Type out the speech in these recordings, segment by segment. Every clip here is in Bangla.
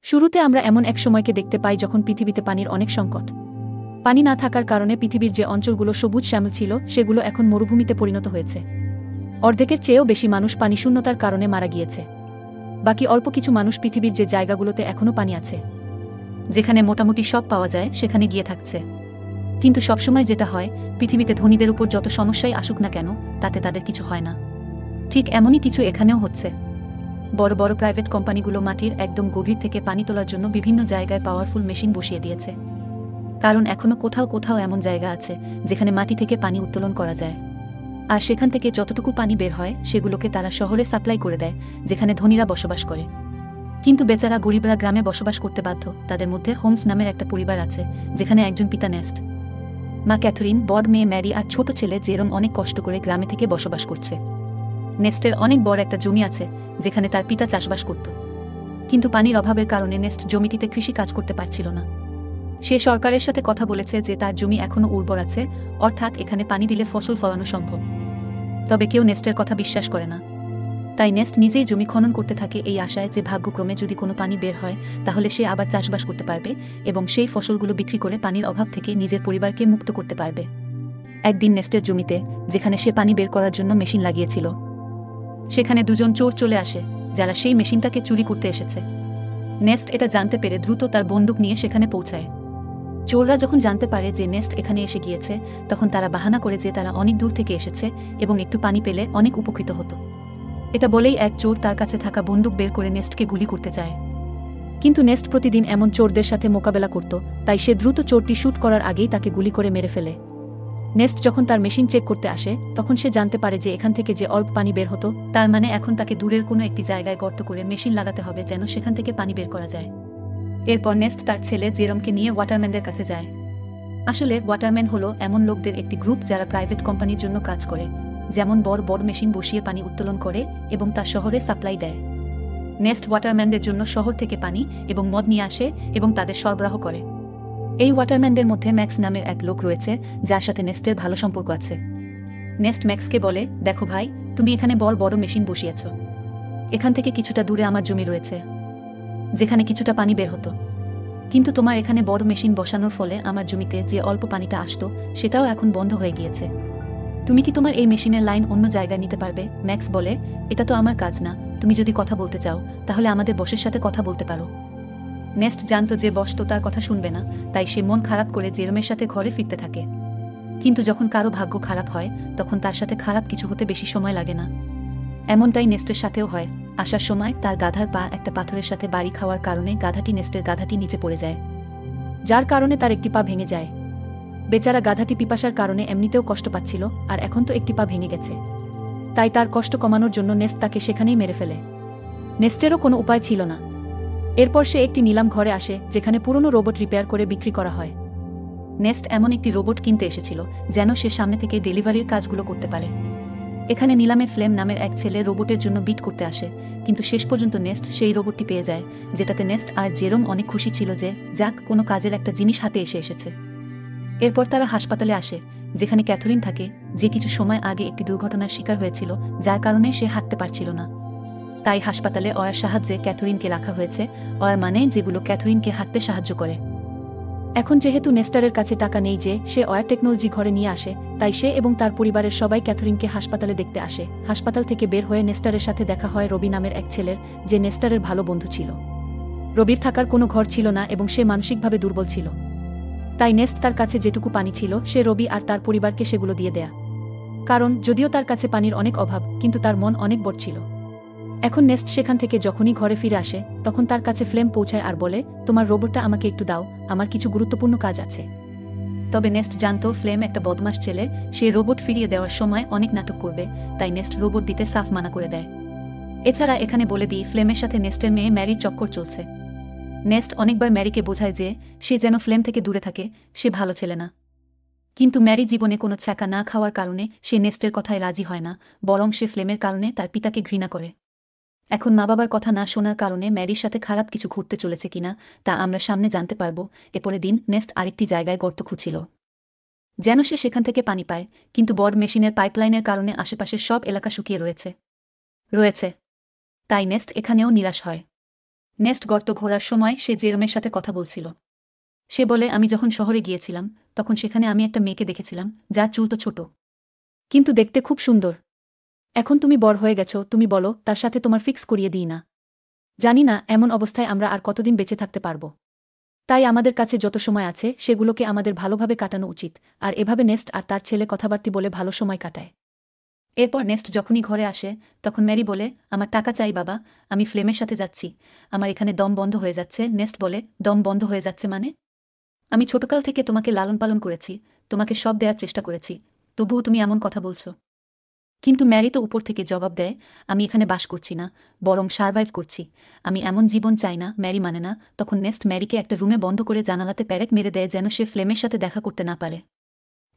শুরুতে আমরা এমন এক সময়কে দেখতে পাই যখন পৃথিবীতে পানির অনেক সংকট। পানি না থাকার কারণে পৃথিবীর যে অঞ্চলগুলো সবুজ শ্যামল ছিল সেগুলো এখন মরুভূমিতে পরিণত হয়েছে। অর্ধেকের চেয়েও বেশি মানুষ পানি শূন্যতার কারণে মারা গিয়েছে। বাকি অল্প কিছু মানুষ পৃথিবীর যে জায়গাগুলোতে এখনও পানি আছে, যেখানে মোটামুটি সব পাওয়া যায়, সেখানে গিয়ে থাকছে। কিন্তু সবসময় যেটা হয়, পৃথিবীতে ধনীদের উপর যত সমস্যাই আসুক না কেন, তাতে তাদের কিছু হয় না। ঠিক এমনই কিছু এখানেও হচ্ছে। বড় বড় প্রাইভেট কোম্পানিগুলো মাটির একদম গভীর থেকে পানি তোলার জন্য বিভিন্ন জায়গায় পাওয়ারফুল মেশিন বসিয়ে দিয়েছে। কারণ এখনও কোথাও কোথাও এমন জায়গা আছে যেখানে মাটি থেকে পানি উত্তোলন করা যায়, আর সেখান থেকে যতটুকু পানি বের হয় সেগুলোকে তারা শহরে সাপ্লাই করে দেয়, যেখানে ধনীরা বসবাস করে। কিন্তু বেচারা গরিবরা গ্রামে বসবাস করতে বাধ্য। তাদের মধ্যে হোমস নামের একটা পরিবার আছে, যেখানে একজন পিতা নেস্ট, মা ক্যাথরিন, বড় মেয়ে ম্যারি আর ছোট ছেলে জেরম অনেক কষ্ট করে গ্রামে থেকে বসবাস করছে। নেস্টের অনেক বড় একটা জমি আছে, যেখানে তার পিতা চাষবাস করত। কিন্তু পানির অভাবের কারণে নেস্ট জমিটিতে কৃষি কাজ করতে পারছিল না। সে সরকারের সাথে কথা বলেছে যে তার জমি এখনও উর্বর আছে, অর্থাৎ এখানে পানি দিলে ফসল ফলানো সম্ভব। তবে কেউ নেস্টের কথা বিশ্বাস করে না। তাই নেস্ট নিজেই জমি খনন করতে থাকে এই আশায় যে ভাগ্যক্রমে যদি কোনো পানি বের হয় তাহলে সে আবার চাষবাস করতে পারবে এবং সেই ফসলগুলো বিক্রি করে পানির অভাব থেকে নিজের পরিবারকে মুক্ত করতে পারবে। একদিন নেস্টের জমিতে, যেখানে সে পানি বের করার জন্য মেশিন লাগিয়েছিল, সেখানে দুজন চোর চলে আসে, যারা সেই মেশিনটাকে চুরি করতে এসেছে। নেস্ট এটা জানতে পেরে দ্রুত তার বন্দুক নিয়ে সেখানে পৌঁছায়। চোররা যখন জানতে পারে যে নেস্ট এখানে এসে গিয়েছে, তখন তারা বাহানা করে যে তারা অনেক দূর থেকে এসেছে এবং একটু পানি পেলে অনেক উপকৃত হতো। এটা বলেই এক চোর তার কাছে থাকা বন্দুক বের করে নেস্টকে গুলি করতে চায়। কিন্তু নেস্ট প্রতিদিন এমন চোরদের সাথে মোকাবেলা করত, তাই সে দ্রুত চোরটি শুট করার আগেই তাকে গুলি করে মেরে ফেলে। নেস্ট যখন তার মেশিন চেক করতে আসে, তখন সে জানতে পারে যে এখান থেকে যে অল্প পানি বের হতো, তার মানে এখন তাকে দূরের কোনো একটি জায়গায় গর্ত করে মেশিন লাগাতে হবে যেন সেখান থেকে পানি বের করা যায়। এরপর নেস্ট তার ছেলে জেরমকে নিয়ে ওয়াটারম্যানদের কাছে যায়। আসলে ওয়াটারম্যান হলো এমন লোকদের একটি গ্রুপ যারা প্রাইভেট কোম্পানির জন্য কাজ করে, যেমন বড় বড় মেশিন বসিয়ে পানি উত্তোলন করে এবং তা শহরে সাপ্লাই দেয়। নেস্ট ওয়াটারম্যানদের জন্য শহর থেকে পানি এবং মদ নিয়ে আসে এবং তাদের সরবরাহ করে। এই ওয়াটারম্যানদের মধ্যে ম্যাক্স নামের এক লোক রয়েছে, যার সাথে নেস্টের ভালো সম্পর্ক আছে। নেস্ট ম্যাক্সকে বলে, দেখো ভাই, তুমি এখানে বড় বড় মেশিন বসিয়েছ। এখান থেকে কিছুটা দূরে আমার জমি রয়েছে, যেখানে কিছুটা পানি বের হতো। কিন্তু তোমার এখানে বড় মেশিন বসানোর ফলে আমার জমিতে যে অল্প পানিটা আসতো সেটাও এখন বন্ধ হয়ে গিয়েছে। তুমি কি তোমার এই মেশিনের লাইন অন্য জায়গায় নিতে পারবে? ম্যাক্স বলে, এটা তো আমার কাজ না। তুমি যদি কথা বলতে চাও তাহলে আমাদের বসের সাথে কথা বলতে পারো। নেস্ট জানত যে বস তো তার কথা শুনবে না, তাই সে মন খারাপ করে জেরমের সাথে ঘরে ফিরতে থাকে। কিন্তু যখন কারো ভাগ্য খারাপ হয়, তখন তার সাথে খারাপ কিছু হতে বেশি সময় লাগে না। এমনটাই নেস্টের সাথেও হয়। আসার সময় তার গাধার পা একটা পাথরের সাথে বাড়ি খাওয়ার কারণে নেস্টের গাধাটি নিচে পড়ে যায়, যার কারণে তার একটি পা ভেঙে যায়। বেচারা গাধাটি পিপাসার কারণে এমনিতেও কষ্ট পাচ্ছিল, আর এখন তো একটি পা ভেঙে গেছে। তাই তার কষ্ট কমানোর জন্য নেস্ট তাকে সেখানেই মেরে ফেলে। নেস্টেরও কোনো উপায় ছিল না। এরপর সে একটি নিলাম ঘরে আসে, যেখানে পুরনো রোবট রিপেয়ার করে বিক্রি করা হয়। নেস্ট এমন একটি রোবট কিনতে এসেছিল যেন সে সামনে থেকে ডেলিভারির কাজগুলো করতে পারে। এখানে নিলামে ফ্লেম নামের এক ছেলে রোবটের জন্য বিট করতে আসে, কিন্তু শেষ পর্যন্ত নেস্ট সেই রোবটটি পেয়ে যায়, যেটাতে নেস্ট আর জেরম অনেক খুশি ছিল যে যাক, কোনো কাজের একটা জিনিস হাতে এসেছে। এরপর তারা হাসপাতালে আসে, যেখানে ক্যাথরিন থাকে, যে কিছু সময় আগে একটি দুর্ঘটনার শিকার হয়েছিল, যার কারণে সে হাঁটতে পারছিল না। তাই হাসপাতালে অয়ার সাহায্যে ক্যাথরিনকে রাখা হয়েছে। অয়ার মানে যেগুলো ক্যাথরিনকে হাঁটতে সাহায্য করে। এখন যেহেতু নেস্টারের কাছে টাকা নেই যে সে অয়ার টেকনোলজি ঘরে নিয়ে আসে, তাই সে এবং তার পরিবারের সবাই ক্যাথরিনকে হাসপাতালে দেখতে আসে। হাসপাতাল থেকে বের হয়ে নেস্টারের সাথে দেখা হয় রবি নামের এক ছেলের, যে নেস্টারের ভালো বন্ধু ছিল। রবির থাকার কোনো ঘর ছিল না এবং সে মানসিকভাবে দুর্বল ছিল। তাই নেস্ট তার কাছে যেটুকু পানি ছিল সে রবি আর তার পরিবারকে সেগুলো দিয়ে দেয়া। কারণ যদিও তার কাছে পানির অনেক অভাব, কিন্তু তার মন অনেক বড় ছিল। এখন নেস্ট সেখান থেকে যখনই ঘরে ফিরে আসে, তখন তার কাছে ফ্লেম পৌঁছায় আর বলে, তোমার রোবটটা আমাকে একটু দাও, আমার কিছু গুরুত্বপূর্ণ কাজ আছে। তবে নেস্ট জানতো ফ্লেম একটা বদমাশ ছেলে, সে রোবট ফিরিয়ে দেওয়ার সময় অনেক নাটক করবে, তাই নেস্ট রোবট দিতে সাফ মানা করে দেয়। এছাড়া এখানে বলে দিই, ফ্লেমের সাথে নেস্টের মেয়ে ম্যারির চক্কর চলছে। নেস্ট অনেকবার ম্যারিকে বোঝায় যে সে যেন ফ্লেম থেকে দূরে থাকে, সে ভালো ছেলে না। কিন্তু ম্যারি জীবনে কোনো ছ্যাঁকা না খাওয়ার কারণে সে নেস্টের কথায় রাজি হয় না, বরং সে ফ্লেমের কারণে তার পিতাকে ঘৃণা করে। এখন মা বাবার কথা না শোনার কারণে ম্যারির সাথে খারাপ কিছু ঘটতে চলেছে কিনা তা আমরা সামনে জানতে পারব। এরপরে দিন নেস্ট আরেকটি জায়গায় গর্ত খুঁজছিল যেন সে সেখান থেকে পানি পায়, কিন্তু বড় মেশিনের পাইপলাইনের কারণে আশেপাশের সব এলাকা শুকিয়ে রয়েছে। তাই নেস্ট এখানেও নিরাশ হয়। নেস্ট গর্ত ঘোরার সময় সে জেরোমের সাথে কথা বলছিল। সে বলে, আমি যখন শহরে গিয়েছিলাম তখন সেখানে আমি একটা মেয়েকে দেখেছিলাম যার চুল তো ছোট, কিন্তু দেখতে খুব সুন্দর। এখন তুমি বড় হয়ে গেছো, তুমি বলো তার সাথে তোমার ফিক্স করিয়ে দিই না। জানি না এমন অবস্থায় আমরা আর কতদিন বেঁচে থাকতে পারব। তাই আমাদের কাছে যত সময় আছে সেগুলোকে আমাদের ভালোভাবে কাটানো উচিত। আর এভাবে নেস্ট আর তার ছেলে কথাবার্তি বলে ভালো সময় কাটায়। এরপর নেস্ট যখনই ঘরে আসে তখন ম্যারি বলে, আমার টাকা চাই বাবা, আমি ফ্লেমের সাথে যাচ্ছি, আমার এখানে দম বন্ধ হয়ে যাচ্ছে। নেস্ট বলে, দম বন্ধ হয়ে যাচ্ছে মানে? আমি ছোটকাল থেকে তোমাকে লালন পালন করেছি, তোমাকে সব দেওয়ার চেষ্টা করেছি, তবুও তুমি এমন কথা বলছো। কিন্তু ম্যারি তো উপর থেকে জবাব দেয়, আমি এখানে বাস করছি না, বরং সারভাইভ করছি, আমি এমন জীবন চাই না। ম্যারি মানে না। তখন নেস্ট ম্যারিকে একটা রুমে বন্ধ করে জানালাতে প্যারেক মেরে দেয় যেন সে ফ্লেমের সাথে দেখা করতে না পারে।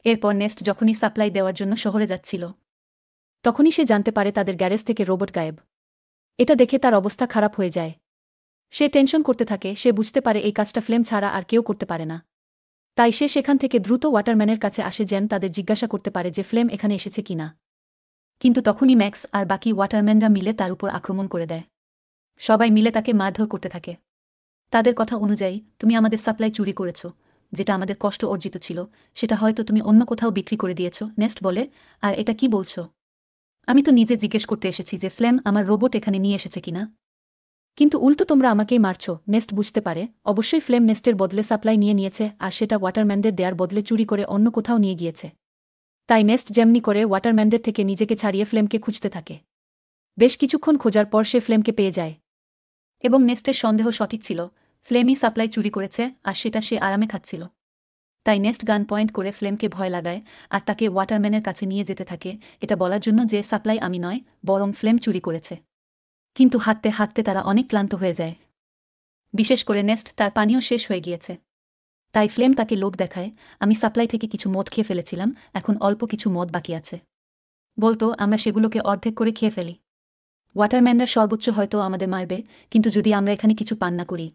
এরপর নেস্ট যখনই সাপ্লাই দেওয়ার জন্য শহরে যাচ্ছিল তখনই সে জানতে পারে তাদের গ্যারেজ থেকে রোবট গায়েব। এটা দেখে তার অবস্থা খারাপ হয়ে যায়। সে টেনশন করতে থাকে, সে বুঝতে পারে এই কাজটা ফ্লেম ছাড়া আর কেউ করতে পারে না। তাই সে সেখান থেকে দ্রুত ওয়াটারম্যানের কাছে আসে যেন তাদের জিজ্ঞাসা করতে পারে যে ফ্লেম এখানে এসেছে কিনা। কিন্তু তখনই ম্যাক্স আর বাকি ওয়াটারম্যানরা মিলে তার উপর আক্রমণ করে দেয়। সবাই মিলে তাকে মারধর করতে থাকে। তাদের কথা অনুযায়ী, তুমি আমাদের সাপ্লাই চুরি করেছ, যেটা আমাদের কষ্ট অর্জিত ছিল সেটা হয়তো তুমি অন্য কোথাও বিক্রি করে দিয়েছ। নেস্ট বলে, আর এটা কি বলছো? আমি তো নিজে জিজ্ঞেস করতে এসেছি যে ফ্লেম আমার রোবট এখানে নিয়ে এসেছে কিনা, কিন্তু উল্টো তোমরা আমাকেই মারছ। নেস্ট বুঝতে পারে অবশ্যই ফ্লেম নেস্টের বদলে সাপ্লাই নিয়ে নিয়েছে আর সেটা ওয়াটারম্যানদের দেয়ার বদলে চুরি করে অন্য কোথাও নিয়ে গিয়েছে। তাই নেস্ট যেমনি করে ওয়াটারম্যানদের থেকে নিজেকে ছাড়িয়ে ফ্লেমকে খুঁজতে থাকে। বেশ কিছুক্ষণ খোঁজার পর সে ফ্লেমকে পেয়ে যায় এবং নেস্টের সন্দেহ সঠিক ছিল, ফ্লেমই সাপ্লাই চুরি করেছে আর সেটা সে আরামে খাচ্ছিল। তাই নেস্ট গান পয়েন্ট করে ফ্লেমকে ভয় লাগায় আর তাকে ওয়াটারম্যানের কাছে নিয়ে যেতে থাকে, এটা বলার জন্য যে সাপ্লাই আমি নয় বরং ফ্লেম চুরি করেছে। কিন্তু হাঁটতে হাঁটতে তারা অনেক ক্লান্ত হয়ে যায়। বিশেষ করে নেস্ট, তার পানীয় শেষ হয়ে গিয়েছে। তাই ফ্লেম তাকে লোভ দেখায়, আমি সাপ্লাই থেকে কিছু মদ খেয়ে ফেলেছিলাম, এখন অল্প কিছু মদ বাকি আছে। বলতো আমরা সেগুলোকে অর্ধেক করে খেয়ে ফেলি। ওয়াটারম্যানরা সর্বোচ্চ হয়তো আমাদের মারবে, কিন্তু যদি আমরা এখানে কিছু পান না করি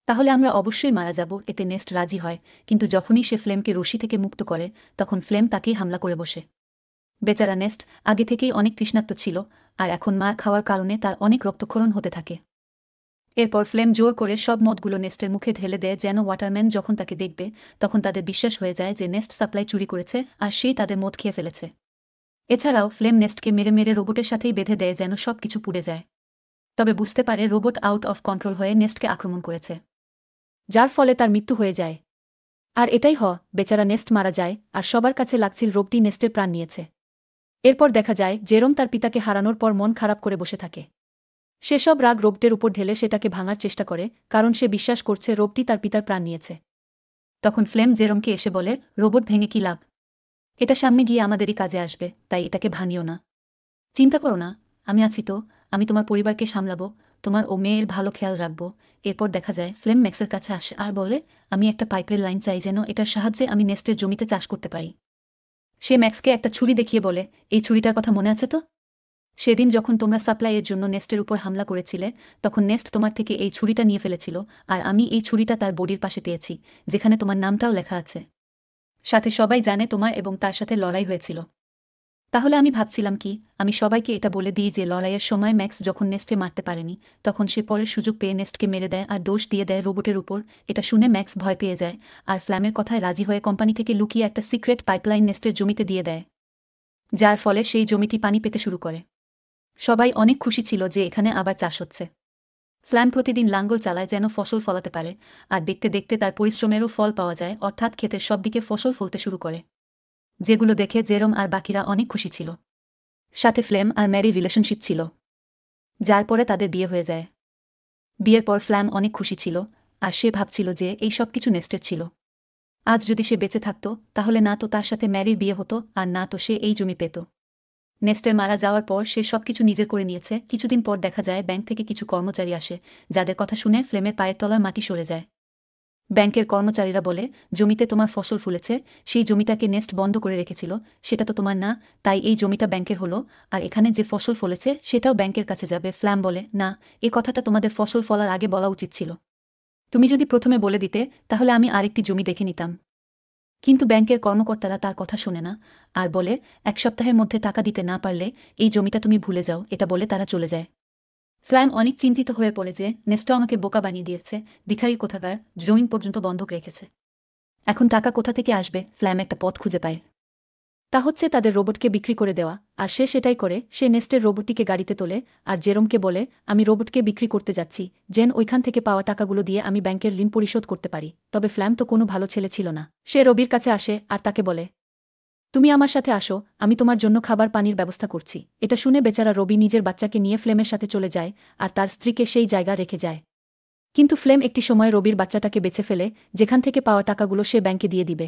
তাহলে আমরা অবশ্যই মারা যাব। এতে নেস্ট রাজি হয়, কিন্তু যখনই সে ফ্লেমকে রশি থেকে মুক্ত করে তখন ফ্লেম তাকেই হামলা করে বসে। বেচারা নেস্ট আগে থেকেই অনেক তৃষ্ণার্ত ছিল আর এখন মার খাওয়ার কারণে তার অনেক রক্তক্ষরণ হতে থাকে। এরপর ফ্লেম জোর করে সব মদগুলো নেস্টের মুখে ঢেলে দেয় যেন ওয়াটারম্যান যখন তাকে দেখবে তখন তাদের বিশ্বাস হয়ে যায় যে নেস্ট সাপ্লাই চুরি করেছে আর সেই তাদের মদ খেয়ে ফেলেছে। এছাড়াও ফ্লেম নেস্টকে মেরে মেরে রোবটের সাথেই বেঁধে দেয় যেন সব কিছু পুড়ে যায়। তবে বুঝতে পারে রোবট আউট অফ কন্ট্রোল হয়ে নেস্টকে আক্রমণ করেছে, যার ফলে তার মৃত্যু হয়ে যায়। আর এটাই বেচারা নেস্ট মারা যায় আর সবার কাছে লাগছিল রোবটি নেস্টের প্রাণ নিয়েছে। এরপর দেখা যায় জেরোম তার পিতাকে হারানোর পর মন খারাপ করে বসে থাকে। সেসব রাগ রোবটের উপর ঢেলে সেটাকে ভাঙার চেষ্টা করে, কারণ সে বিশ্বাস করছে রোবটি তার পিতার প্রাণ নিয়েছে। তখন ফ্লেম জেরোমকে এসে বলে, রোবট ভেঙে কি লাভ, এটা সামনে গিয়ে আমাদেরই কাজে আসবে, তাই এটাকে ভাঙিও না। চিন্তা করো না, আমি আছি তো, আমি তোমার পরিবারকে সামলাবো, তোমার ও মেয়ের ভালো খেয়াল রাখবো। এরপর দেখা যায় ফ্লেম ম্যাক্সের কাছে আসে আর বলে, আমি একটা পাইপের লাইন চাই যেন এটার সাহায্যে আমি নেস্টের জমিতে চাষ করতে পারি। সে ম্যাক্সকে একটা ছুরি দেখিয়ে বলে, এই ছুরিটার কথা মনে আছে তো? সেদিন যখন তোমরা সাপ্লাইয়ের জন্য নেস্টের উপর হামলা করেছিলে তখন নেস্ট তোমার থেকে এই ছুরিটা নিয়ে ফেলেছিল আর আমি এই ছুরিটা তার বডির পাশে পেয়েছি, যেখানে তোমার নামটাও লেখা আছে। সাথে সবাই জানে তোমার এবং তার সাথে লড়াই হয়েছিল। তাহলে আমি ভাবছিলাম কি, আমি সবাইকে এটা বলে দিই যে লড়াইয়ের সময় ম্যাক্স যখন নেস্টকে মারতে পারেনি তখন সে পরের সুযোগ পেয়ে নেস্টকে মেরে দেয় আর দোষ দিয়ে দেয় রোবটের উপর। এটা শুনে ম্যাক্স ভয় পেয়ে যায় আর ফ্ল্যামের কথায় রাজি হয়ে কোম্পানি থেকে লুকিয়ে একটা সিক্রেট পাইপলাইন নেস্টের জমিতে দিয়ে দেয়, যার ফলে সেই জমিটি পানি পেতে শুরু করে। সবাই অনেক খুশি ছিল যে এখানে আবার চাষ হচ্ছে। ফ্ল্যাম প্রতিদিন লাঙ্গল চালায় যেন ফসল ফলাতে পারে, আর দেখতে দেখতে তার পরিশ্রমেরও ফল পাওয়া যায়, অর্থাৎ ক্ষেতের সব দিকে ফসল ফলতে শুরু করে, যেগুলো দেখে জেরোম আর বাকিরা অনেক খুশি ছিল। সাথে ফ্লেম আর ম্যারি রিলেশনশিপ ছিল, যার পরে তাদের বিয়ে হয়ে যায়। বিয়ের পর ফ্ল্যাম অনেক খুশি ছিল আর সে ভাবছিল যে এই সব কিছু নেস্টের ছিল। আজ যদি সে বেঁচে থাকত তাহলে না তো তার সাথে ম্যারির বিয়ে হতো আর না তো সে এই জমি পেত। নেস্টের মারা যাওয়ার পর সে সবকিছু নিজের করে নিয়েছে। কিছুদিন পর দেখা যায় ব্যাংক থেকে কিছু কর্মচারী আসে, যাদের কথা শুনে ফ্লেমের পায়ের তলার মাটি সরে যায়। ব্যাংকের কর্মচারীরা বলে, জমিতে তোমার ফসল ফুলেছে, সেই জমিটাকে নেস্ট বন্ধ করে রেখেছিল, সেটা তো তোমার না, তাই এই জমিটা ব্যাংকের হলো, আর এখানে যে ফসল ফলেছে সেটাও ব্যাংকের কাছে যাবে। ফ্ল্যাম বলে, না, এ কথাটা তোমাদের ফসল ফলার আগে বলা উচিত ছিল, তুমি যদি প্রথমে বলে দিতে তাহলে আমি আরেকটি জমি দেখে নিতাম। কিন্তু ব্যাংকের কর্মকর্তারা তার কথা শোনে না আর বলে, 1 সপ্তাহের মধ্যে টাকা দিতে না পারলে এই জমিটা তুমি ভুলে যাও, এটা বলে তারা চলে যায়। ফ্ল্যাম অনেক চিন্তিত হয়ে পড়ে যে নেস্টো আমাকে বোকা বানিয়ে দিয়েছে, ভিখারি কোথাকার, জমিন পর্যন্ত বন্ধক রেখেছে। এখন টাকা কোথা থেকে আসবে? ফ্ল্যাম একটা পথ খুঁজে পায়। তা হচ্ছে তাদের রোবটকে বিক্রি করে দেওয়া, আর সে সেটাই করে। সে নেস্টের রোবটটিকে গাড়িতে তোলে আর জেরোমকে বলে, আমি রোবটকে বিক্রি করতে যাচ্ছি, যেন ওইখান থেকে পাওয়া টাকাগুলো দিয়ে আমি ব্যাংকের ঋণ পরিশোধ করতে পারি। তবে ফ্ল্যাম তো কোনো ভালো ছেলে ছিল না। সে রবির কাছে আসে আর তাকে বলে, তুমি আমার সাথে আসো, আমি তোমার জন্য খাবার পানির ব্যবস্থা করছি। এটা শুনে বেচারা রবি নিজের বাচ্চাকে নিয়ে ফ্লেমের সাথে চলে যায় আর তার স্ত্রীকে সেই জায়গা রেখে যায়। কিন্তু ফ্লেম একটি সময় রবির বাচ্চাটাকে বেছে ফেলে, যেখান থেকে পাওয়া টাকাগুলো সে ব্যাংকে দিয়ে দিবে।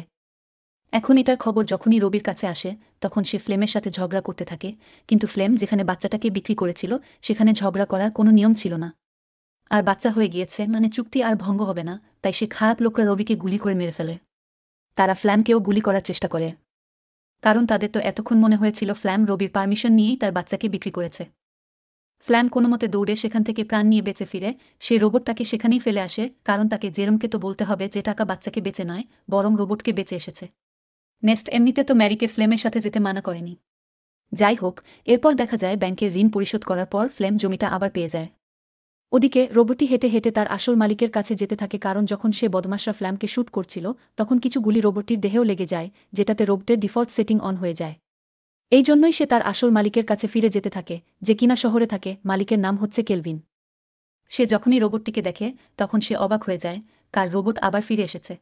এখন এটার খবর যখনই রবির কাছে আসে, তখন সে ফ্লেমের সাথে ঝগড়া করতে থাকে। কিন্তু ফ্লেম যেখানে বাচ্চাটাকে বিক্রি করেছিল সেখানে ঝগড়া করার কোনো নিয়ম ছিল না। আর বাচ্চা হয়ে গিয়েছে মানে চুক্তি আর ভঙ্গ হবে না, তাই সে খারাপ লোকরা রবিকে গুলি করে মেরে ফেলে। তারা ফ্ল্যামকেও গুলি করার চেষ্টা করে, কারণ তাদের তো এতক্ষণ মনে হয়েছিল ফ্ল্যাম রবির পারমিশন নিয়েই তার বাচ্চাকে বিক্রি করেছে। ফ্ল্যাম কোনোমতে দৌড়ে সেখান থেকে প্রাণ নিয়ে বেঁচে ফিরে। সে রোবটটাকে সেখানেই ফেলে আসে, কারণ তাকে জেরমকে তো বলতে হবে যে টাকা বাচ্চাকে বেঁচে নয়, বরং রোবটকে বেঁচে এসেছে। নেস্ট এমনিতে তো ম্যারিকে ফ্লেমের সাথে যেতে মানা করেনি। যাই হোক, এরপর দেখা যায় ব্যাংকের ঋণ পরিশোধ করার পর ফ্লেম জমিটা আবার পেয়ে যায়। ওদিকে রোবটটি হেঁটে হেঁটে তার আসল মালিকের কাছে যেতে থাকে, কারণ যখন সে বদমাশরা ফ্ল্যামকে শ্যুট করছিল তখন কিছু গুলি রোবটটির দেহেও লেগে যায়, যেটাতে রোবটের ডিফল্ট সেটিং অন হয়ে যায়। এই জন্যই সে তার আসল মালিকের কাছে ফিরে যেতে থাকে, যে কিনা শহরে থাকে। মালিকের নাম হচ্ছে কেলভিন। সে যখনই রোবটটিকে দেখে তখন সে অবাক হয়ে যায়, কার রোবট আবার ফিরে এসেছে।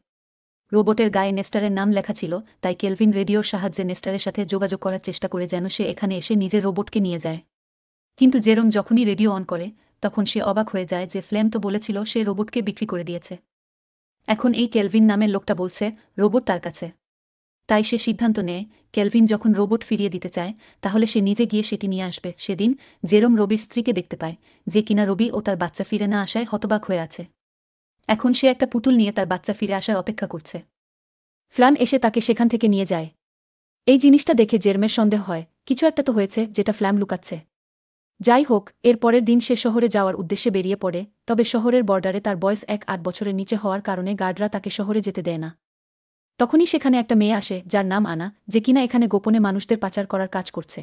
রোবটের গায়ে নেস্টারের নাম লেখা ছিল, তাই কেলভিন রেডিওর সাহায্যে নেস্টারের সাথে যোগাযোগ করার চেষ্টা করে যেন সে এখানে এসে নিজের রোবটকে নিয়ে যায়। কিন্তু জেরম যখনই রেডিও অন করে তখন সে অবাক হয়ে যায় যে ফ্লেম তো বলেছিল সে রোবটকে বিক্রি করে দিয়েছে। এখন এই কেলভিন নামের লোকটা বলছে রোবট তার কাছে। তাই সে সিদ্ধান্ত নেয়, কেলভিন যখন রোবট ফিরিয়ে দিতে চায় তাহলে সে নিজে গিয়ে সেটি নিয়ে আসবে। সেদিন জেরম রবির স্ত্রীকে দেখতে পায়, যে কিনা রবি ও তার বাচ্চা ফিরে না আসায় হতবাক হয়ে আছে। এখন সে একটা পুতুল নিয়ে তার বাচ্চা ফিরে আসার অপেক্ষা করছে। ফ্ল্যাম এসে তাকে সেখান থেকে নিয়ে যায়। এই জিনিসটা দেখে জেরমের সন্দেহ হয়, কিছু একটা তো হয়েছে যেটা ফ্ল্যাম লুকাচ্ছে। যাই হোক, এর পরের দিন সে শহরে যাওয়ার উদ্দেশ্যে বেরিয়ে পড়ে, তবে শহরের বর্ডারে তার বয়স 8 বছরের নিচে হওয়ার কারণে গার্ডরা তাকে শহরে যেতে দেয় না। তখনই সেখানে একটা মেয়ে আসে যার নাম আনা, যে কিনা এখানে গোপনে মানুষদের পাচার করার কাজ করছে।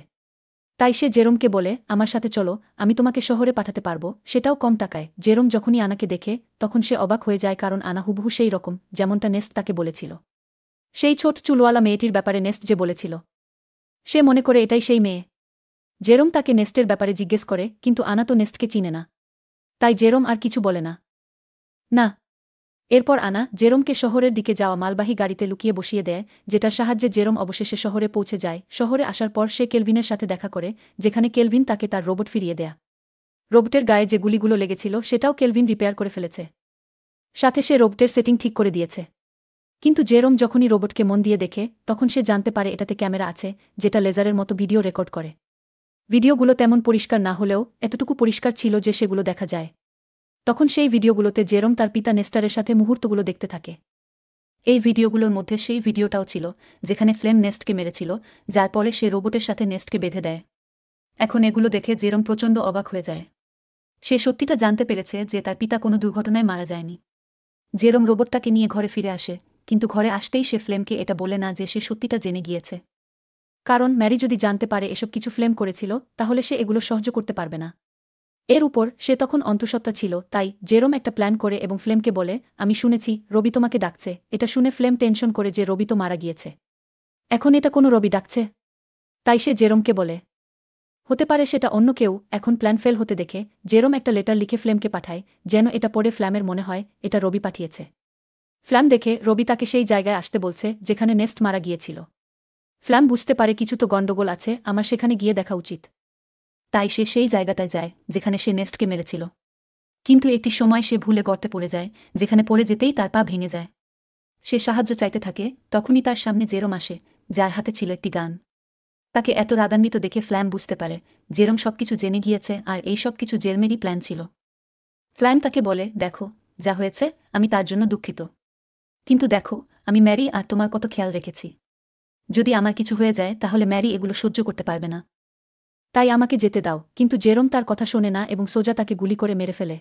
তাই সে জেরোমকে বলে, আমার সাথে চলো, আমি তোমাকে শহরে পাঠাতে পারবো, সেটাও কম টাকায়। জেরোম যখনই আনাকে দেখে তখন সে অবাক হয়ে যায়, কারণ আনা হুবহু সেই রকম যেমনটা নেস্ট তাকে বলেছিল। সেই ছোট চুলওয়ালা মেয়েটির ব্যাপারে নেস্ট যে বলেছিল। সে মনে করে এটাই সেই মেয়ে। জেরোম তাকে নেস্টের ব্যাপারে জিজ্ঞেস করে, কিন্তু আনা তো নেস্টকে চিনে না। তাই জেরোম আর কিছু বলে না। না। এরপর আনা জেরোমকে শহরের দিকে যাওয়া মালবাহী গাড়িতে লুকিয়ে বসিয়ে দেয়, যেটার সাহায্যে জেরোম অবশেষে শহরে পৌঁছে যায়। শহরে আসার পর সে কেলভিনের সাথে দেখা করে, যেখানে কেলভিন তাকে তার রোবট ফিরিয়ে দেয়া। রোবটের গায়ে যে গুলিগুলো লেগেছিল সেটাও কেলভিন রিপেয়ার করে ফেলেছে। সাথে সে রোবটের সেটিং ঠিক করে দিয়েছে। কিন্তু জেরোম যখনই রোবটকে মন দিয়ে দেখে তখন সে জানতে পারে এটাতে ক্যামেরা আছে, যেটা লেজারের মতো ভিডিও রেকর্ড করে। ভিডিওগুলো তেমন পরিষ্কার না হলেও এতটুকু পরিষ্কার ছিল যে সেগুলো দেখা যায়। তখন সেই ভিডিওগুলোতে জেরোম তার পিতা নেস্টারের সাথে মুহূর্তগুলো দেখতে থাকে। এই ভিডিওগুলোর মধ্যে সেই ভিডিওটাও ছিল যেখানে ফ্লেম নেস্টকে মেরেছিল, যার পরে সে রোবটের সাথে নেস্টকে বেঁধে দেয়। এখন এগুলো দেখে জেরোম প্রচণ্ড অবাক হয়ে যায়। সে সত্যিটা জানতে পেরেছে যে তার পিতা কোনো দুর্ঘটনায় মারা যায়নি। জেরোম রোবটটাকে নিয়ে ঘরে ফিরে আসে, কিন্তু ঘরে আসতেই সে ফ্লেমকে এটা বলে না যে সে সত্যিটা জেনে গিয়েছে। কারণ ম্যারি যদি জানতে পারে এসব কিছু ফ্লেম করেছিল তাহলে সে এগুলো সহ্য করতে পারবে না। এর উপর সে তখন অন্তঃসত্ত্বা ছিল, তাই জেরোম একটা প্ল্যান করে এবং ফ্লেমকে বলে, আমি শুনেছি রবি তোমাকে ডাকছে। এটা শুনে ফ্লেম টেনশন করে যে রবি তো মারা গিয়েছে, এখন এটা কোনো রবি ডাকছে। তাই সে জেরোমকে বলে, হতে পারে সেটা অন্য কেউ। এখন প্ল্যান ফেল হতে দেখে জেরোম একটা লেটার লিখে ফ্লেমকে পাঠায়, যেন এটা পড়ে ফ্ল্যামের মনে হয় এটা রবি পাঠিয়েছে। ফ্ল্যাম দেখে রবি তাকে সেই জায়গায় আসতে বলছে যেখানে নেস্ট মারা গিয়েছিল। ফ্ল্যাম বুঝতে পারে কিছু তো গণ্ডগোল আছে, আমার সেখানে গিয়ে দেখা উচিত। তাই সে সেই জায়গাটায় যায় যেখানে সে নেস্টকে মেরেছিল। কিন্তু একটি সময় সে ভুলে গর্তে পড়ে যায়, যেখানে পড়ে যেতেই তার পা ভেঙে যায়। সে সাহায্য চাইতে থাকে, তখনই তার সামনে জেরোম আসে, যার হাতে ছিল একটি গান। তাকে এত রাগান্বিত দেখে ফ্ল্যাম বুঝতে পারে জেরোম সবকিছু জেনে গিয়েছে আর এই সব কিছু জেরমেরই প্ল্যান ছিল। ফ্ল্যাম তাকে বলে, দেখো যা হয়েছে আমি তার জন্য দুঃখিত, কিন্তু দেখো আমি ম্যারি আর তোমার কত খেয়াল রেখেছি। যদি আমার কিছু হয়ে যায় তাহলে ম্যারি এগুলো সহ্য করতে পারবে না। তাই আমাকে যেতে দাও। কিন্তু জেরোম তার কথা শোনে না এবং সোজা তাকে গুলি করে মেরে ফেলে।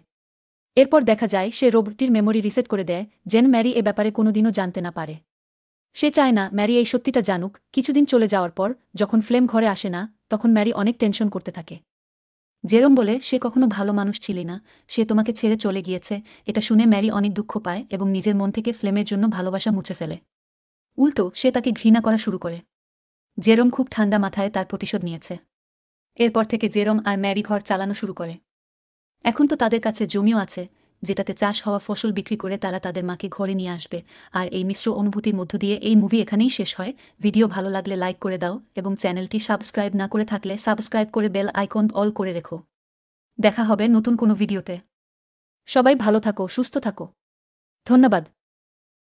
এরপর দেখা যায় সে রোবটটির মেমোরি রিসেট করে দেয়, যেন ম্যারি এ ব্যাপারে কোনোদিনও জানতে না পারে। সে চায় না ম্যারি এই সত্যিটা জানুক। কিছুদিন চলে যাওয়ার পর যখন ফ্লেম ঘরে আসে না তখন ম্যারি অনেক টেনশন করতে থাকে। জেরম বলে, সে কখনো ভালো মানুষ ছিলি না, সে তোমাকে ছেড়ে চলে গিয়েছে। এটা শুনে ম্যারি অনেক দুঃখ পায় এবং নিজের মন থেকে ফ্লেমের জন্য ভালোবাসা মুছে ফেলে। উল্টো সে তাকে ঘৃণা করা শুরু করে। জেরম খুব ঠান্ডা মাথায় তার প্রতিশোধ নিয়েছে। এরপর থেকে জেরম আর ম্যারি ঘর চালানো শুরু করে। এখন তো তাদের কাছে জমিও আছে, যেটাতে চাষ হওয়া ফসল বিক্রি করে তারা তাদের মাকে ঘরে নিয়ে আসবে। আর এই মিশ্র অনুভূতির মধ্য দিয়ে এই মুভি এখানেই শেষ হয়। ভিডিও ভালো লাগলে লাইক করে দাও এবং চ্যানেলটি সাবস্ক্রাইব না করে থাকলে সাবস্ক্রাইব করে বেল আইকন অল করে রেখো। দেখা হবে নতুন কোনো ভিডিওতে। সবাই ভালো থাকো, সুস্থ থাকো। ধন্যবাদ।